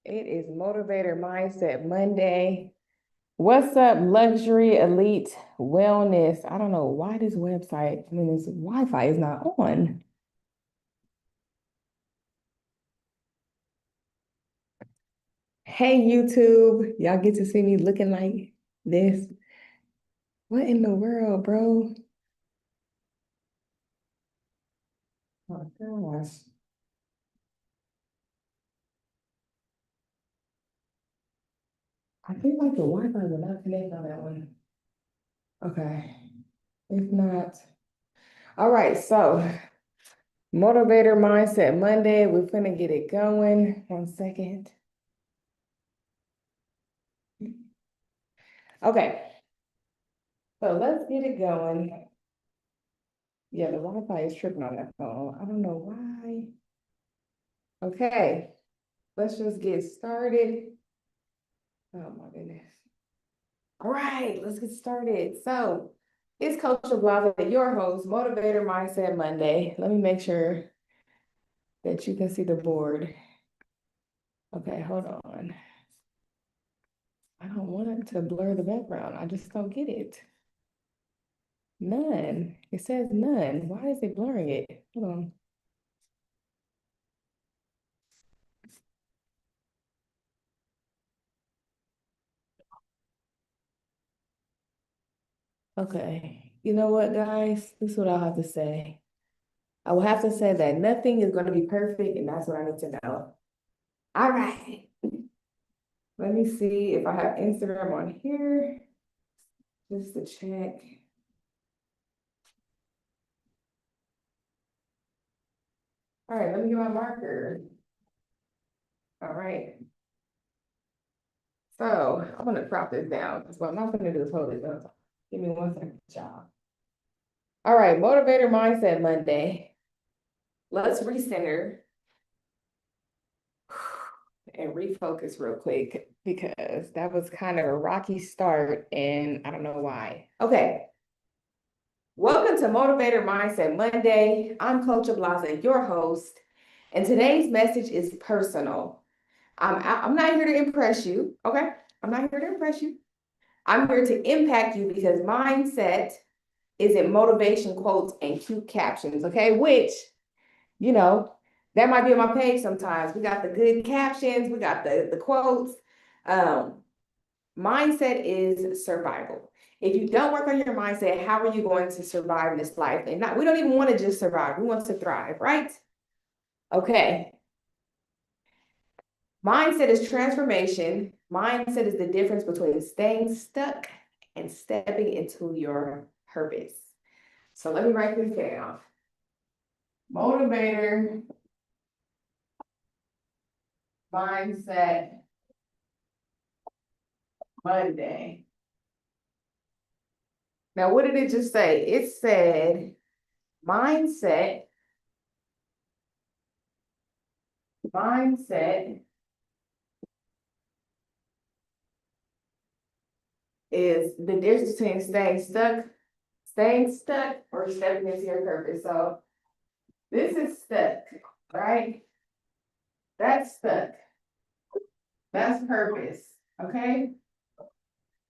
It is Motivator Mindset Monday. What's up, luxury, elite, wellness? I don't know why this website, this Wi-Fi is not on. Hey, YouTube. Y'all get to see me looking like this. What in the world, bro? Oh, gosh. I feel like the Wi-Fi will not connect on that one. Okay. If not, all right. So, Motivator Mindset Monday. We're gonna get it going. 1 second. Okay, so let's get it going. Yeah, the Wi-Fi is tripping on that phone. I don't know why. Okay, let's just get started. Oh my goodness. All right, let's get started. So it's Coach Ablaza, your host, Motivator Mindset Monday. Let me make sure that you can see the board. Okay, hold on. I don't want it to blur the background. I just don't get it. None. It says none. Why is it blurring it? Hold on. Okay. You know what, guys? This is what I'll have to say. I will have to say that nothing is going to be perfect, and that's what I need to know. All right. Let me see if I have Instagram on here, just to check. All right, let me get my marker. All right. So I'm going to crop this down because what I'm not going to do is hold it up. Give me 1 second, y'all. All right, Motivator Mindset Monday. Let's recenter and refocus real quick because that was kind of a rocky start and I don't know why. Okay. Welcome to Motivator Mindset Monday. I'm Coach Ablaza, your host, and today's message is personal. I'm not here to impress you, okay? I'm not here to impress you. I'm here to impact you because mindset isn't motivation quotes and cute captions, okay? Which, you know, that might be on my page sometimes. We got the good captions, we got the quotes. Mindset is survival. If you don't work on your mindset, how are you going to survive this life? And we don't even want to just survive. We want to thrive, right? Okay. Mindset is transformation. Mindset is the difference between staying stuck and stepping into your purpose. So let me write this down. Motivator, mindset, Monday. Now, what did it just say? It said mindset is the difference between staying stuck or stepping into your purpose. So this is stuck, right? That's stuck. That's purpose. Okay.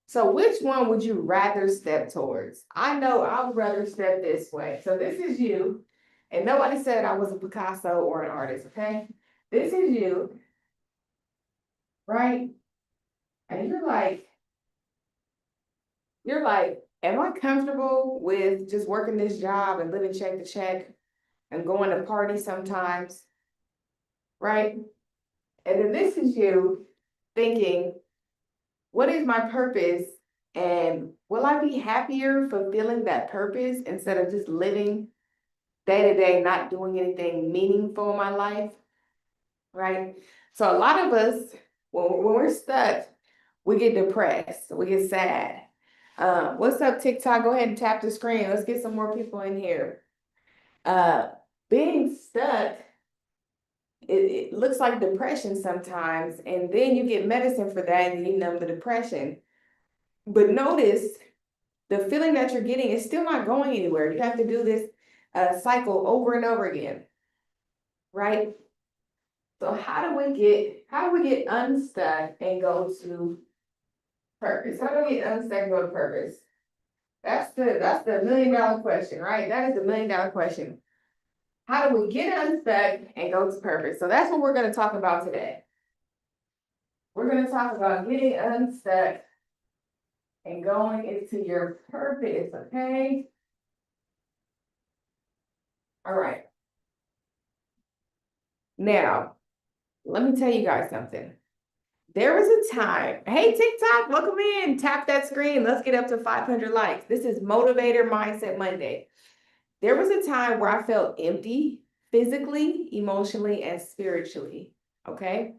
So which one would you rather step towards? I know I would rather step this way. So this is you. And nobody said I was a Picasso or an artist, okay? This is you, right? And you're like, am I comfortable with just working this job and living check to check and going to parties sometimes, right? And then this is you thinking, what is my purpose? And will I be happier fulfilling that purpose instead of just living day to day, not doing anything meaningful in my life, right? So a lot of us, when we're stuck, we get depressed, we get sad. What's up, TikTok? Go ahead and tap the screen. Let's get some more people in here. Uh, Being stuck, it looks like depression sometimes, and then you get medicine for that and you numb the depression. But notice the feeling that you're getting is still not going anywhere. You have to do this cycle over and over again, right? So how do we get unstuck and go to purpose? How do we get unstuck and go to purpose? That's the $1,000,000 question, right? That is the $1,000,000 question. How do we get unstuck and go to purpose? So that's what we're going to talk about today. We're going to talk about getting unstuck and going into your purpose, okay? All right. Now, let me tell you guys something. There was a time, hey, TikTok, welcome in, tap that screen. Let's get up to 500 likes. This is Motivator Mindset Monday. There was a time where I felt empty, physically, emotionally, and spiritually, okay?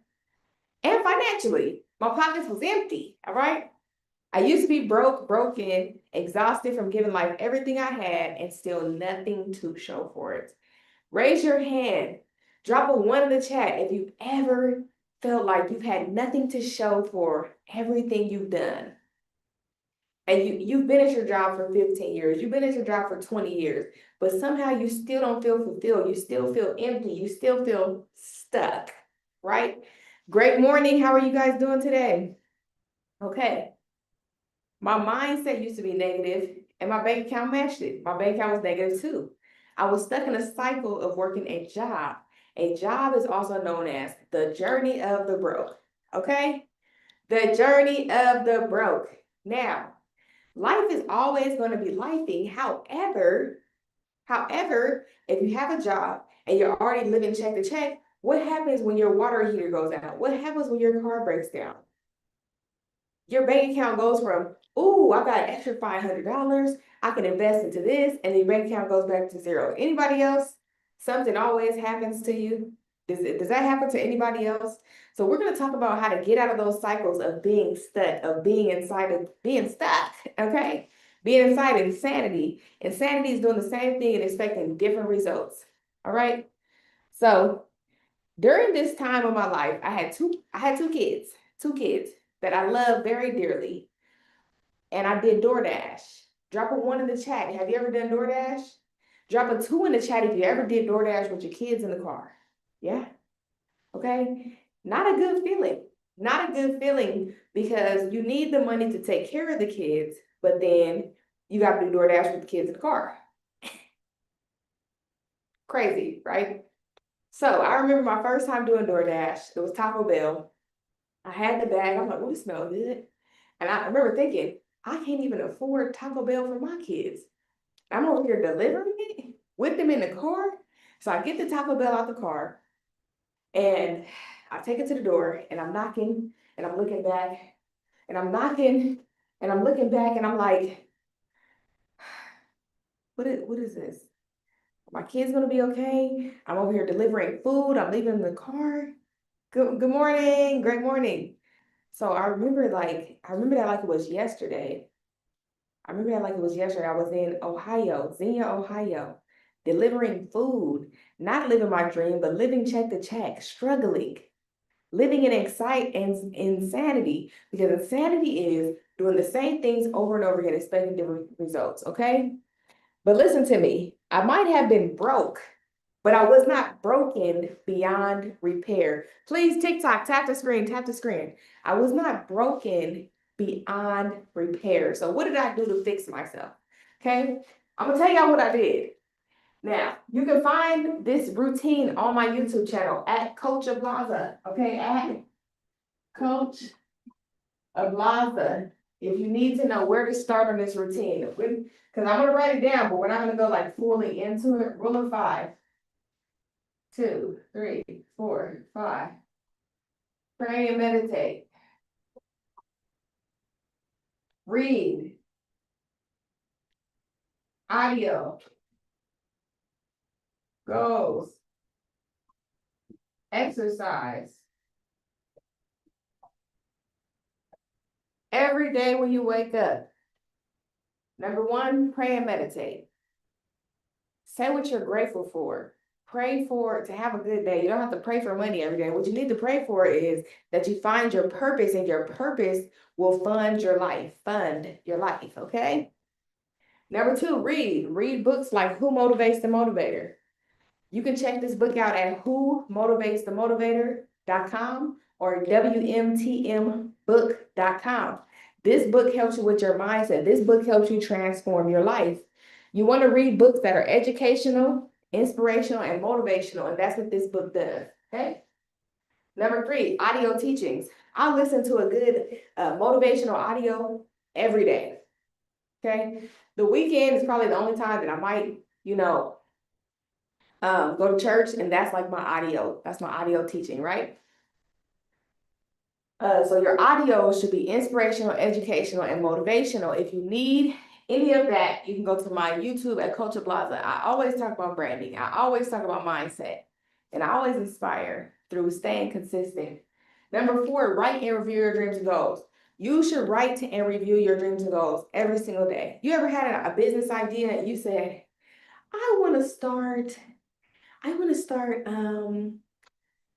And financially. My pockets was empty, all right? I used to be broken, exhausted from giving life everything I had, and still nothing to show for it. Raise your hand. Drop a 1 in the chat if you've ever felt like you've had nothing to show for everything you've done. And you've been at your job for 15 years. You've been at your job for 20 years. But somehow you still don't feel fulfilled. You still feel empty. You still feel stuck, right? Great morning. How are you guys doing today? Okay. My mindset used to be negative, and my bank account matched it. My bank account was negative too. I was stuck in a cycle of working a job. A job is also known as the journey of the broke, okay? The journey of the broke. Now, life is always going to be lifing. However, if you have a job and you're already living check to check, what happens when your water heater goes out? What happens when your car breaks down? Your bank account goes from, ooh, I got an extra $500. I can invest into this, and your bank account goes back to zero. Anybody else? Something always happens to you. Does that happen to anybody else? So we're going to talk about how to get out of those cycles of being stuck, of being inside of being stuck, okay? Being inside insanity. Insanity is doing the same thing and expecting different results, all right? So during this time of my life, I had two kids that I love very dearly. And I did DoorDash. Drop a 1 in the chat. Have you ever done DoorDash? Drop a 2 in the chat if you ever did DoorDash with your kids in the car. Yeah? Okay? Not a good feeling. Not a good feeling because you need the money to take care of the kids, but then you got to do DoorDash with the kids in the car. Crazy, right? So I remember my first time doing DoorDash. It was Taco Bell. I had the bag. I'm like, oh, it smells good. And I remember thinking, I can't even afford Taco Bell for my kids. I'm over here delivering it with them in the car. So I get the Taco Bell out the car and I take it to the door and I'm knocking and I'm looking back and I'm knocking and I'm looking back and I'm like, what is this? My kid's gonna be okay. I'm over here delivering food. I'm leaving in the car. Good morning. Great morning. So I remember that like it was yesterday. I was in Ohio, Xenia, Ohio, delivering food, not living my dream, but living check to check, struggling, living in insanity, because insanity is doing the same things over and over again, expecting different results, okay? But listen to me, I might have been broke, but I was not broken beyond repair. Please, TikTok, tap the screen, tap the screen. I was not broken beyond repair. So what did I do to fix myself? Okay, I'm gonna tell y'all what I did. Now, you can find this routine on my YouTube channel at Coach Ablaza, okay, at Coach Ablaza. If you need to know where to start on this routine, because I'm gonna write it down, but we're not gonna go like fully into it. Rule of 5. 2, 3, 4, 5. Pray and meditate. Read. Audio. Goals. Exercise. Every day when you wake up. Number 1, pray and meditate. Say what you're grateful for. Pray to have a good day. You don't have to pray for money every day. What you need to pray for is that you find your purpose, and your purpose will fund your life. Fund your life, okay? Number 2, read. Read books like Who Motivates the Motivator. You can check this book out at whomotivatesthemotivator.com or wmtmbook.com. This book helps you with your mindset. This book helps you transform your life. You want to read books that are educational, inspirational, and motivational, and that's what this book does, okay? Number 3, audio teachings. I listen to a good motivational audio every day, okay? The weekend is probably the only time that I might, go to church, and that's like my audio. That's my audio teaching, right? So your audio should be inspirational, educational, and motivational. If you need any of that, you can go to my YouTube at Coach Ablaza. I always talk about branding. I always talk about mindset. And I always inspire through staying consistent. Number 4, write and review your dreams and goals. You should write and review your dreams and goals every single day. You ever had a business idea and you said, I want to start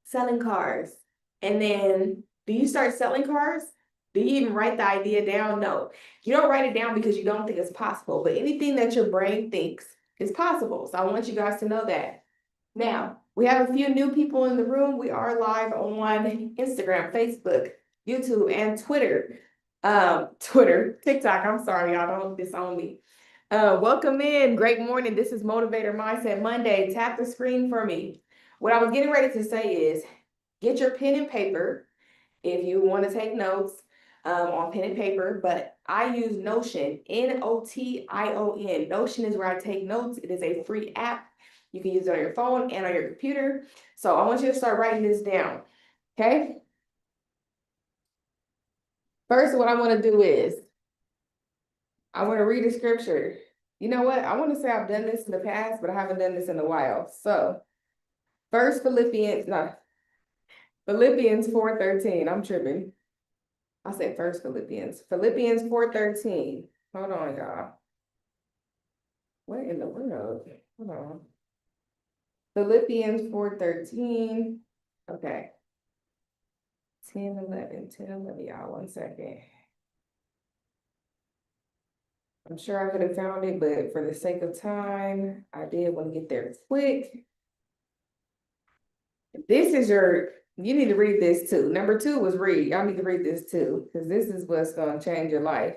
selling cars. And then do you start selling cars? Do you even write the idea down? No. You don't write it down because you don't think it's possible, but anything that your brain thinks is possible. So I want you guys to know that. Now, we have a few new people in the room. We are live on Instagram, Facebook, YouTube, and Twitter. TikTok. I'm sorry, y'all, don't disown me. Welcome in. Great morning. This is Motivator Mindset Monday. Tap the screen for me. What I was getting ready to say is get your pen and paper if you want to take notes on pen and paper, but I use Notion, Notion. Notion is where I take notes. It is a free app. You can use it on your phone and on your computer. So I want you to start writing this down, okay? First, what I want to do is I want to read a scripture. You know what? I want to say I've done this in the past, but I haven't done this in a while. So Philippians 4:13. I'm tripping. I said first Philippians 4:13. Hold on, y'all. What in the world? Hold on. Philippians 4:13. Okay. 10:11, y'all. 1 second. I'm sure I could have found it, but for the sake of time, I did want to get there quick. This is you need to read this too. Number 2 was read. Y'all need to read this too, because this is what's going to change your life.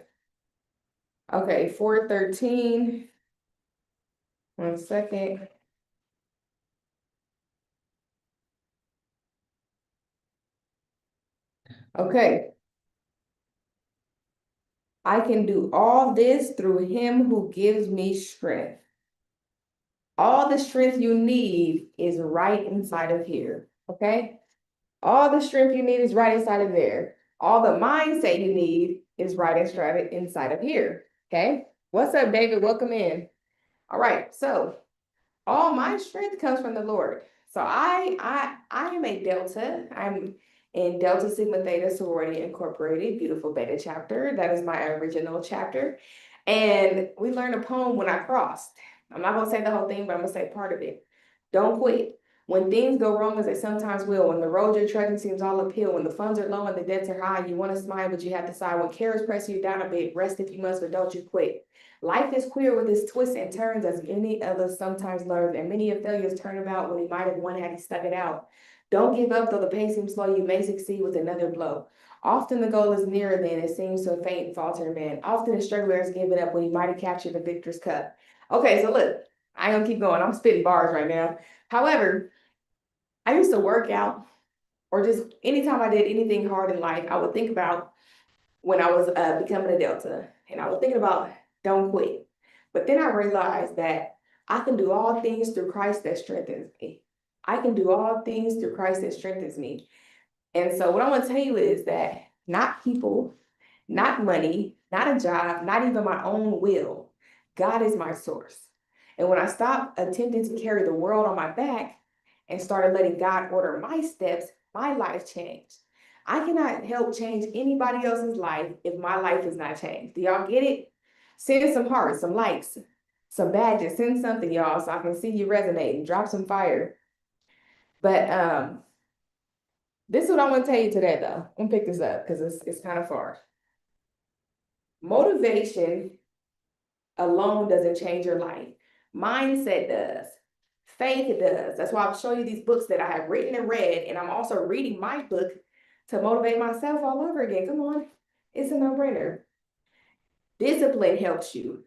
Okay, 4:13. 1 second. Okay. I can do all this through him who gives me strength. All the strength you need is right inside of here, okay? All the strength you need is right inside of there. All the mindset you need is right inside of here, okay? What's up, David? Welcome in. All right, so all my strength comes from the Lord. So I am a Delta. I'm in Delta Sigma Theta Sorority Incorporated, beautiful beta chapter. That is my original chapter. And we learned a poem when I crossed. I'm not gonna say the whole thing, but I'm gonna say part of it. Don't quit. When things go wrong, as they sometimes will, when the road you're treading seems all uphill, when the funds are low and the debts are high, you want to smile, but you have to sigh. When cares press you down a bit, rest if you must, but don't you quit. Life is queer with its twists and turns, as any of us sometimes learn, and many of failures turn about when he might have won had he stuck it out. Don't give up, though the pace seems slow, you may succeed with another blow. Often the goal is nearer than it seems to a faint and faltering man. Often the struggler is giving up when he might have captured the victor's cup. Okay, so look, I ain't gonna keep going. I'm spitting bars right now. However, I used to work out, or just anytime I did anything hard in life, I would think about when I was becoming a Delta, and I was thinking about don't quit. But then I realized that I can do all things through Christ that strengthens me. I can do all things through Christ that strengthens me. And so what I want to tell you is that not people, not money, not a job, not even my own will. God is my source. And when I stopped attempting to carry the world on my back and started letting God order my steps, my life changed. I cannot help change anybody else's life if my life is not changed. Do y'all get it? Send some hearts, some likes, some badges, send something, y'all, so I can see you resonating. Drop some fire. But this is what I want to tell you today, though. I'm gonna pick this up because it's kind of far. Motivation alone doesn't change your life. Mindset does. faith does. That's why I'll show you these books that I have written and read, and I'm also reading my book to motivate myself all over again. Come on, it's a no-brainer. Discipline helps you.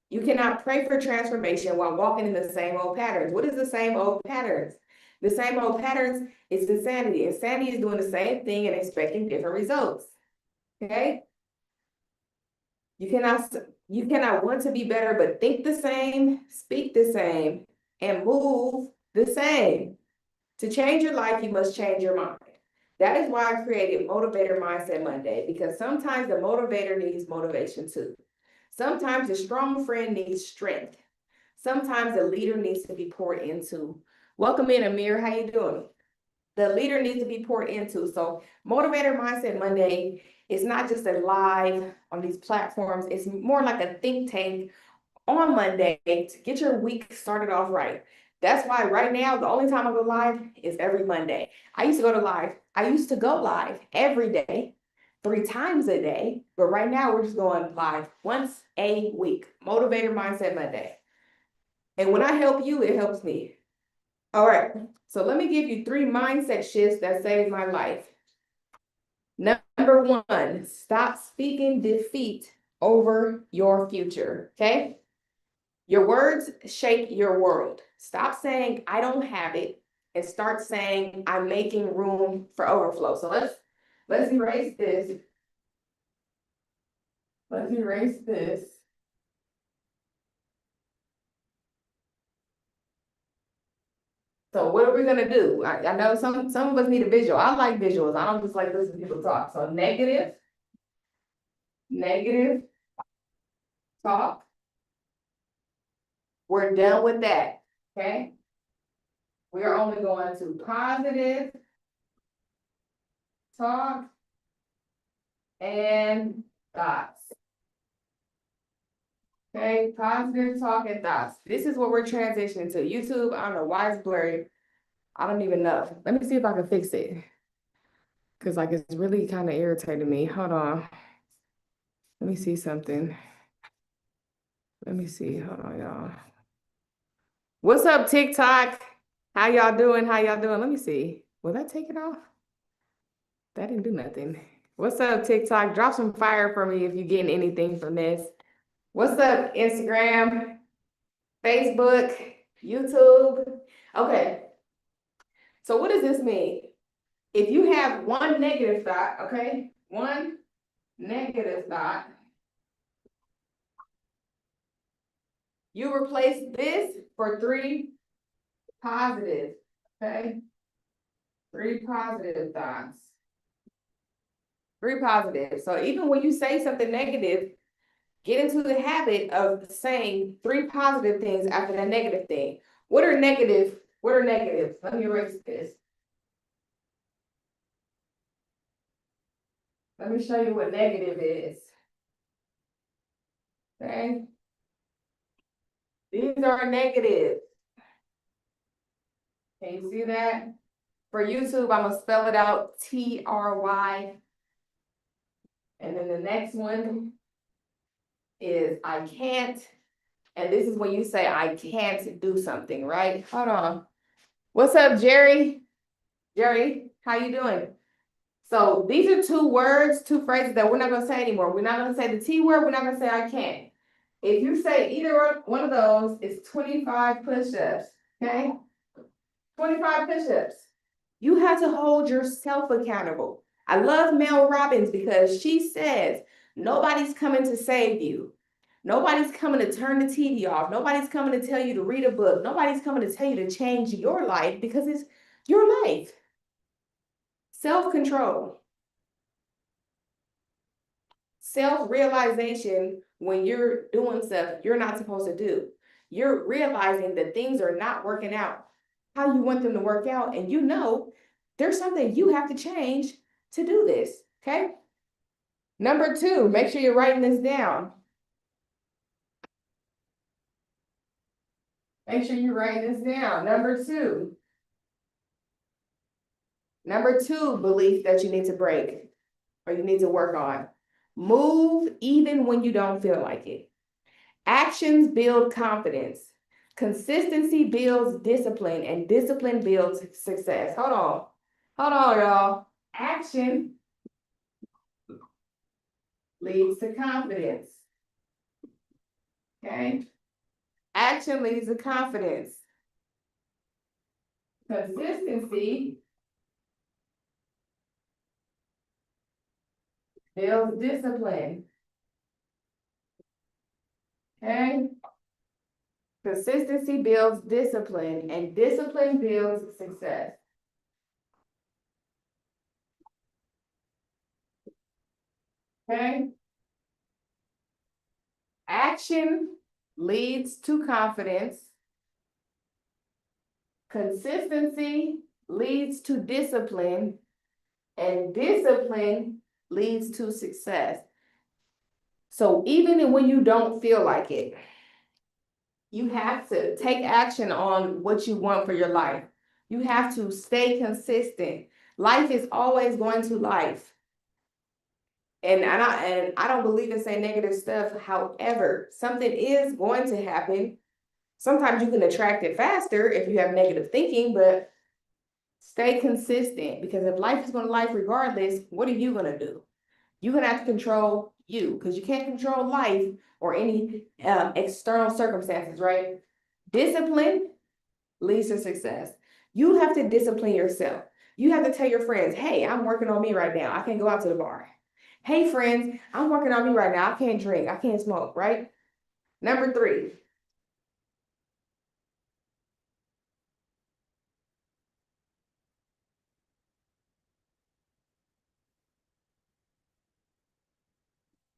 You cannot pray for transformation while walking in the same old patterns. What is the same old patterns? The same old patterns is insanity. Insanity is doing the same thing and expecting different results. Okay? You cannot want to be better, but think the same, speak the same, and move the same. To change your life, you must change your mind. That is why I created Motivator Mindset Monday, because sometimes the motivator needs motivation too. Sometimes the strong friend needs strength. Sometimes the leader needs to be poured into. Welcome in, Amir. How you doing? The leader needs to be poured into. So Motivator Mindset Monday is not just a live on these platforms. It's more like a think tank on Monday to get your week started off right. That's why right now, the only time I go live is every Monday. I used to go live every day, 3 times a day. But right now we're just going live once a week. Motivator Mindset Monday. And when I help you, it helps me. All right. So let me give you 3 mindset shifts that saved my life. Number 1, stop speaking defeat over your future. Okay? Your words shape your world. Stop saying, I don't have it, and start saying, I'm making room for overflow. So let's erase this. Let's erase this. So what are we gonna do? I know some of us need a visual. I like visuals. I don't just like listening to people talk. So negative talk. We're done with that. Okay? We are only going to positive talk and thoughts. Okay, positive talk and thoughts. This is what we're transitioning to. YouTube, I don't know why it's blurry. I don't even know. Let me see if I can fix it. Because like it's really kind of irritating me. Hold on. Let me see something. Let me see. Hold on, y'all. What's up, TikTok? How y'all doing? How y'all doing? Let me see. Will that take it off? That didn't do nothing. What's up, TikTok? Drop some fire for me if you're getting anything from this. What's up, Instagram, Facebook, YouTube? Okay. So what does this mean? If you have one negative thought, okay, one negative thought, you replace this for 3 positive, okay? 3 positive thoughts. 3 positive. So even when you say something negative, get into the habit of saying 3 positive things after that negative thing. What are negative? What are negatives? Let me erase this. Let me show you what negative is. Okay. These are negatives. Can you see that? For YouTube, I'm going to spell it out, T-R-Y. And then the next one is I can't. And this is when you say I can't do something, right? Hold on. What's up, Jerry? Jerry, how you doing? So these are 2 words, 2 phrases that we're not going to say anymore. We're not going to say the T word. We're not going to say I can't. If you say either one of those, it's 25 push-ups, okay? 25 push-ups. You have to hold yourself accountable. I love Mel Robbins because she says, nobody's coming to save you. Nobody's coming to turn the TV off. Nobody's coming to tell you to read a book. Nobody's coming to tell you to change your life because it's your life. Self-control. Self-realization when you're doing stuff you're not supposed to do. You're realizing that things are not working out how you want them to work out, and you know there's something you have to change to do this, okay? Number 2, make sure you're writing this down. Make sure you're writing this down. Number 2. Number 2 belief that you need to break or you need to work on. Move even when you don't feel like it. Actions build confidence. Consistency builds discipline, and discipline builds success. Hold on, y'all. Action leads to confidence. Okay? Action leads to confidence. Consistency builds discipline. Okay? Consistency builds discipline, and discipline builds success. Okay? Action leads to confidence. Consistency leads to discipline, and discipline leads to success. So even when you don't feel like it, you have to take action on what you want for your life. You have to stay consistent. Life is always going to life. And I don't believe in saying negative stuff. However, something is going to happen. Sometimes you can attract it faster if you have negative thinking, but stay consistent, because if life is going to life regardless, what are you going to do? You're going to have to control you, because you can't control life or any external circumstances, right? Discipline leads to success. You have to discipline yourself. You have to tell your friends, hey, I'm working on me right now. I can't go out to the bar. Hey, friends, I'm working on me right now. I can't drink. I can't smoke, right? Number 3.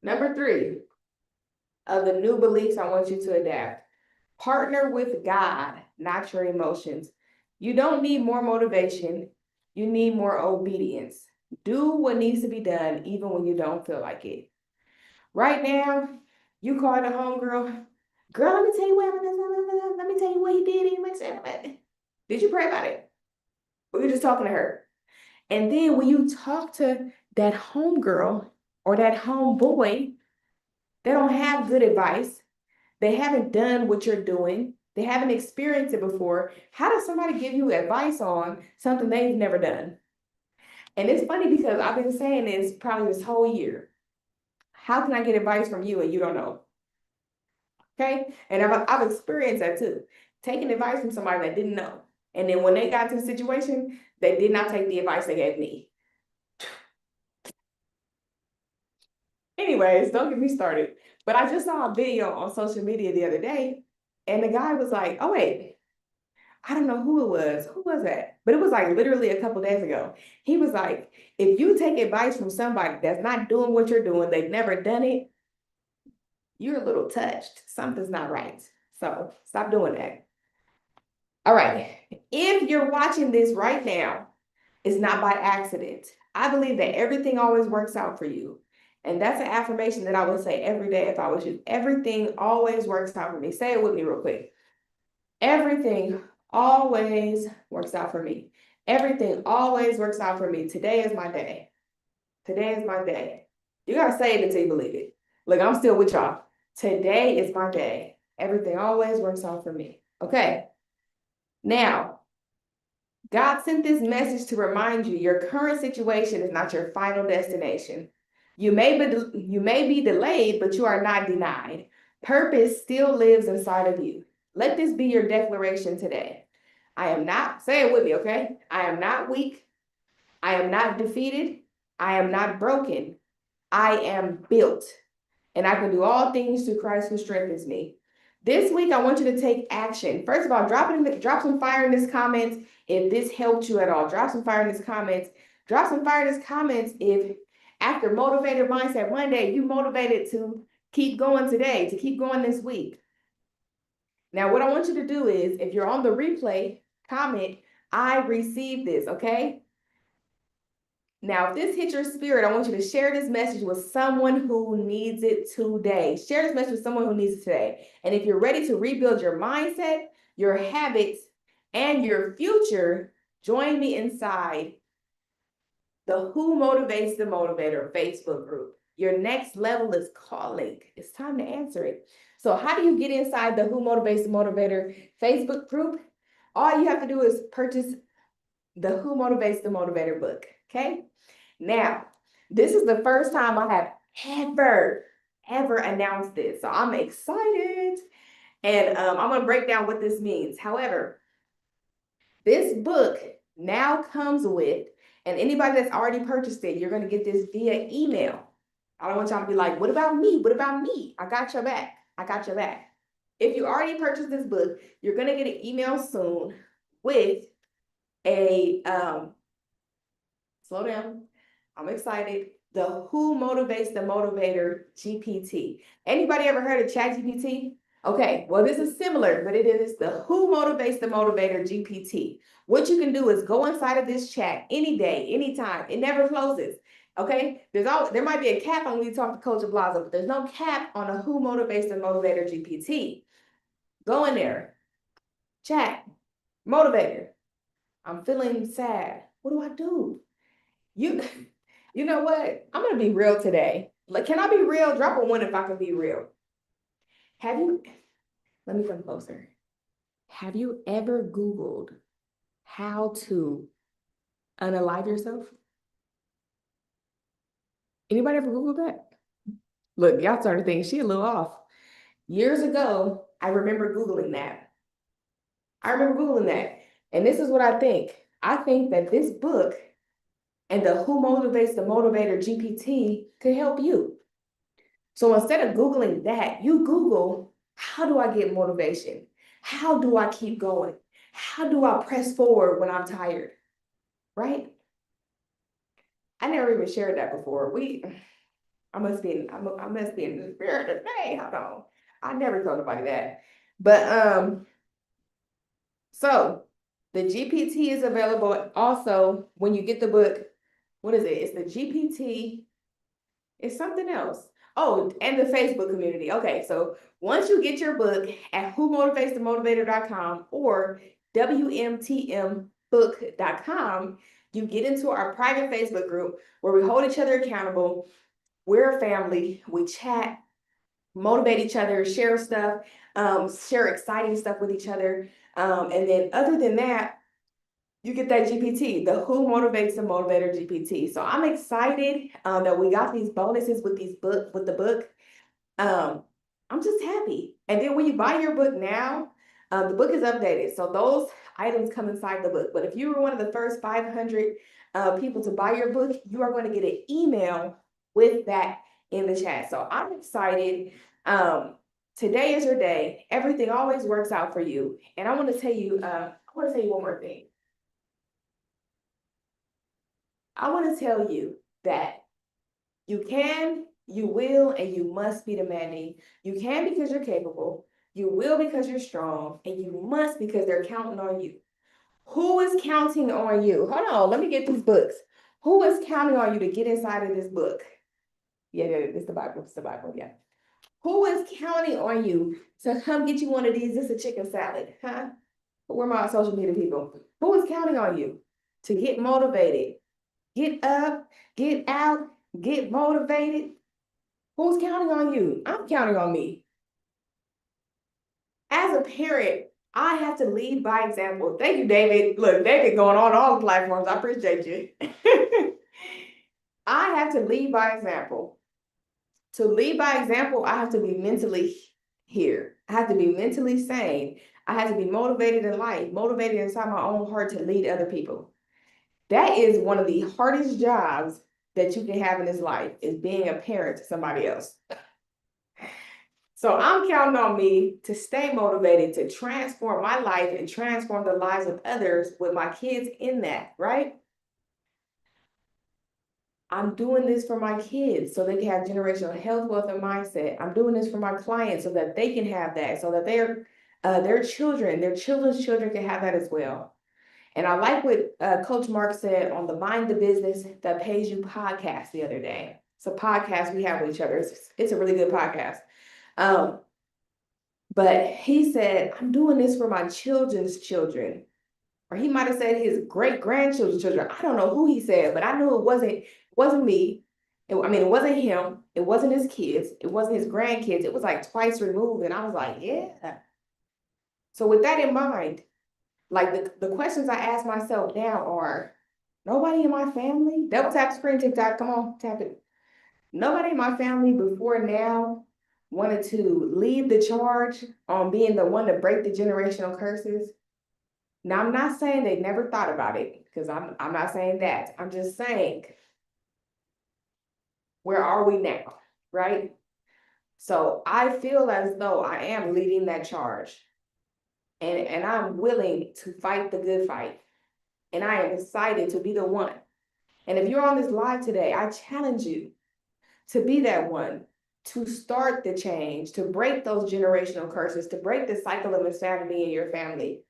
Number 3 of the new beliefs I want you to adapt. Partner with God, not your emotions. You don't need more motivation. You need more obedience. Do what needs to be done, even when you don't feel like it. Right now, you call the homegirl. Girl, let me tell you what he did. Did you pray about it? Or you just talking to her? And then when you talk to that homegirl or that homeboy, they don't have good advice. They haven't done what you're doing. They haven't experienced it before. How does somebody give you advice on something they've never done? And it's funny because I've been saying this probably this whole year. How can I get advice from you and you don't know? Okay? And I've experienced that too. Taking advice from somebody that didn't know. And then when they got to the situation, they did not take the advice they gave me. Anyways, don't get me started. But I just saw a video on social media the other day, and the guy was like, oh, wait, I don't know who it was. Who was that? But it was like literally a couple days ago. He was like, if you take advice from somebody that's not doing what you're doing, they've never done it, you're a little touched. Something's not right. So stop doing that. All right. If you're watching this right now, it's not by accident. I believe that everything always works out for you. And that's an affirmation that I would say every day if I was you. Everything always works out for me. Say it with me real quick. Everything always works out for me. Everything always works out for me. Today is my day. Today is my day. You got to say it until you believe it. Look, I'm still with y'all. Today is my day. Everything always works out for me. Okay. Now, God sent this message to remind you your current situation is not your final destination. You may be delayed, but you are not denied. Purpose still lives inside of you. Let this be your declaration today. I am not, say it with me, okay? I am not weak. I am not defeated. I am not broken. I am built. And I can do all things through Christ who strengthens me. This week, I want you to take action. First of all, drop some fire in this comments if this helped you at all. Drop some fire in this comments. Drop some fire in this comments if after Motivator Mindset Monday, you motivated to keep going today, to keep going this week. Now, what I want you to do is, if you're on the replay, comment, I received this, okay? Now, if this hits your spirit, I want you to share this message with someone who needs it today. Share this message with someone who needs it today. And if you're ready to rebuild your mindset, your habits, and your future, join me inside the Who Motivates the Motivator Facebook group. Your next level is calling. It's time to answer it. So how do you get inside the Who Motivates the Motivator Facebook group? All you have to do is purchase the Who Motivates the Motivator book, okay? Now, this is the first time I have ever announced this. So I'm excited. And I'm going to break down what this means. However, this book now comes with, and anybody that's already purchased it, you're going to get this via email. I don't want y'all to be like, what about me? What about me? I got your back. I got your back. If you already purchased this book, you're going to get an email soon with a, slow down. I'm excited. The Who Motivates the Motivator GPT. Anybody ever heard of ChatGPT? Okay, well, this is similar, but it is the Who Motivates the Motivator GPT. What you can do is go inside of this chat any day, anytime. It never closes. Okay, there might be a cap on when you talk to Coach Ablaza, but there's no cap on a Who Motivates the Motivator GPT. Go in there, chat, motivator. I'm feeling sad. What do I do? You know what? I'm gonna be real today. Like, can I be real? Drop a one if I can be real. Let me come closer. Have you ever Googled how to unalive yourself? Anybody ever Googled that? Look, y'all started thinking she a little off. Years ago, I remember Googling that. And this is what I think. I think that this book and the Who Motivates the Motivator GPT could help you. So instead of Googling that, you Google, how do I get motivation? How do I keep going? How do I press forward when I'm tired? Right? I never even shared that before. I must be in the spirit today. Hold on. I never told nobody that. But so the GPT is available also when you get the book. What is it? It's the GPT. It's something else. Oh, and the Facebook community. Okay, so once you get your book at whomotivatesthemotivator.com or wmtmbook.com, you get into our private Facebook group where we hold each other accountable. We're a family. We chat, motivate each other, share stuff, share exciting stuff with each other. And then other than that, you get that GPT, the Who Motivates the Motivator GPT. So I'm excited that we got these bonuses with the book. I'm just happy. And then when you buy your book now, the book is updated. So those items come inside the book. But if you were one of the first 500 people to buy your book, you are going to get an email with that in the chat. So I'm excited. Today is your day. Everything always works out for you. And I want to tell you one more thing. I want to tell you that you can, you will, and you must be demanding. You can because you're capable. You will because you're strong. And you must because they're counting on you. Who is counting on you? Hold on, let me get these books. Who is counting on you to get inside of this book? Yeah, it's the Bible. It's the Bible, yeah. Who is counting on you to come get you one of these? This is a chicken salad, huh? Where are my social media people? Who is counting on you to get motivated? Get up, get out, get motivated. Who's counting on you? I'm counting on me. As a parent, I have to lead by example. Thank you, David. Look, David going on all the platforms. I appreciate you. I have to lead by example. To lead by example, I have to be mentally here. I have to be mentally sane. I have to be motivated in life, motivated inside my own heart to lead other people. That is one of the hardest jobs that you can have in this life, is being a parent to somebody else. So I'm counting on me to stay motivated, to transform my life and transform the lives of others with my kids in that, right? I'm doing this for my kids so they can have generational health, wealth, and mindset. I'm doing this for my clients so that they can have that, so that their children, their children's children can have that as well. And I like what Coach Mark said on the Mind the Business That Pays You podcast the other day. It's a podcast we have with each other. It's a really good podcast. But he said, I'm doing this for my children's children. Or he might have said his great-grandchildren's children. I don't know who he said, but I knew it wasn't me. It wasn't him. It wasn't his kids. It wasn't his grandkids. It was like twice removed. And I was like, yeah. So with that in mind, like the questions I ask myself now are, nobody in my family, double tap the screen, TikTok, come on, tap it. Nobody in my family before now wanted to lead the charge on being the one to break the generational curses. Now, I'm not saying they never thought about it, because I'm not saying that. I'm just saying, where are we now, right? So I feel as though I am leading that charge, and I'm willing to fight the good fight, and I am excited to be the one. And if you're on this live today, I challenge you to be that one, to start the change, to break those generational curses, to break the cycle of insanity in your family.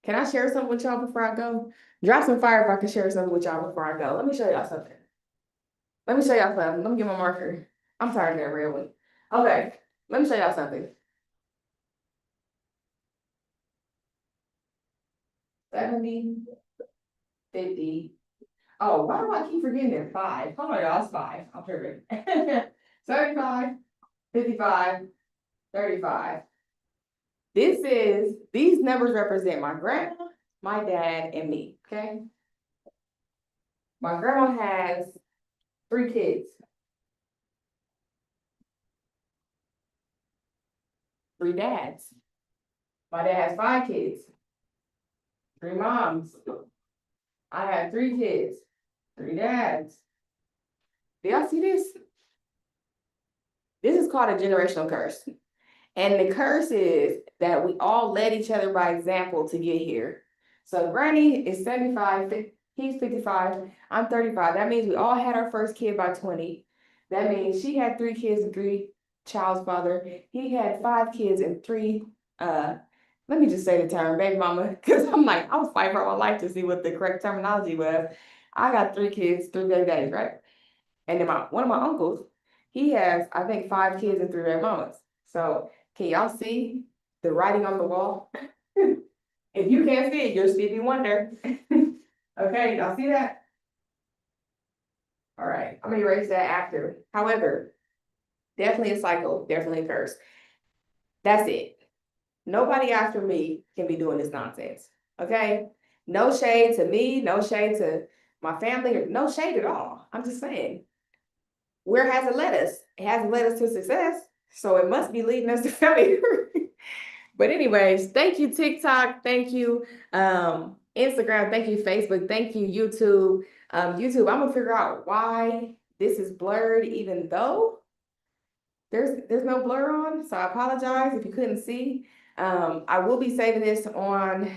Can I share something with y'all before I go? Drop some fire if I can share something with y'all before I go. Let me show y'all something. Let me show y'all something. Let me get my marker. I'm tired of that real one. Okay, let me show y'all something. 70, 50. Oh, why do I keep forgetting they're 5? Hold on, y'all, it's 5. I'll perfect. 35, 55, 35. These numbers represent my grandma, my dad, and me, okay? My grandma has 3 kids. 3 dads. My dad has 5 kids. 3 moms. I had 3 kids. 3 dads. Do y'all see this? This is called a generational curse. And the curse is that we all led each other by example to get here. So Granny is 75, he's 55, I'm 35. That means we all had our first kid by 20. That means she had 3 kids and 3 child's father. He had 5 kids and 3, let me just say the term, baby mama, because I'm like, I was fighting for my life to see what the correct terminology was. I got 3 kids, 3 baby daddies, right? And then one of my uncles, he has, I think, 5 kids and 3 baby mamas. So can y'all see the writing on the wall? If you can't see it, you're Stevie Wonder. Okay, y'all see that? All right, I'm gonna erase that after. However, definitely a cycle, definitely a curse. That's it. Nobody after me can be doing this nonsense. Okay? No shade to me, no shade to my family, no shade at all. I'm just saying, where has it led us? It hasn't led us to success, so it must be leading us to failure. But anyways, thank you, TikTok. Thank you, Instagram. Thank you, Facebook. Thank you, YouTube. YouTube, I'm gonna figure out why this is blurred, even though there's no blur on. So I apologize if you couldn't see. I will be saving this on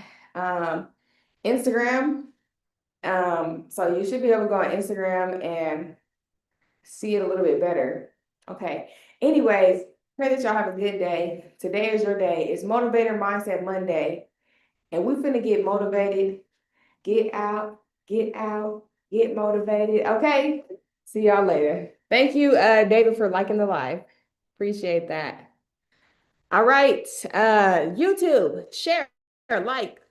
Instagram. So you should be able to go on Instagram and see it a little bit better. Okay. Anyways, pray that y'all have a good day. Today is your day. It's Motivator Mindset Monday. And we're finna get motivated. Get out, get motivated. Okay. See y'all later. Thank you, David, for liking the live. Appreciate that. All right. YouTube, share, like,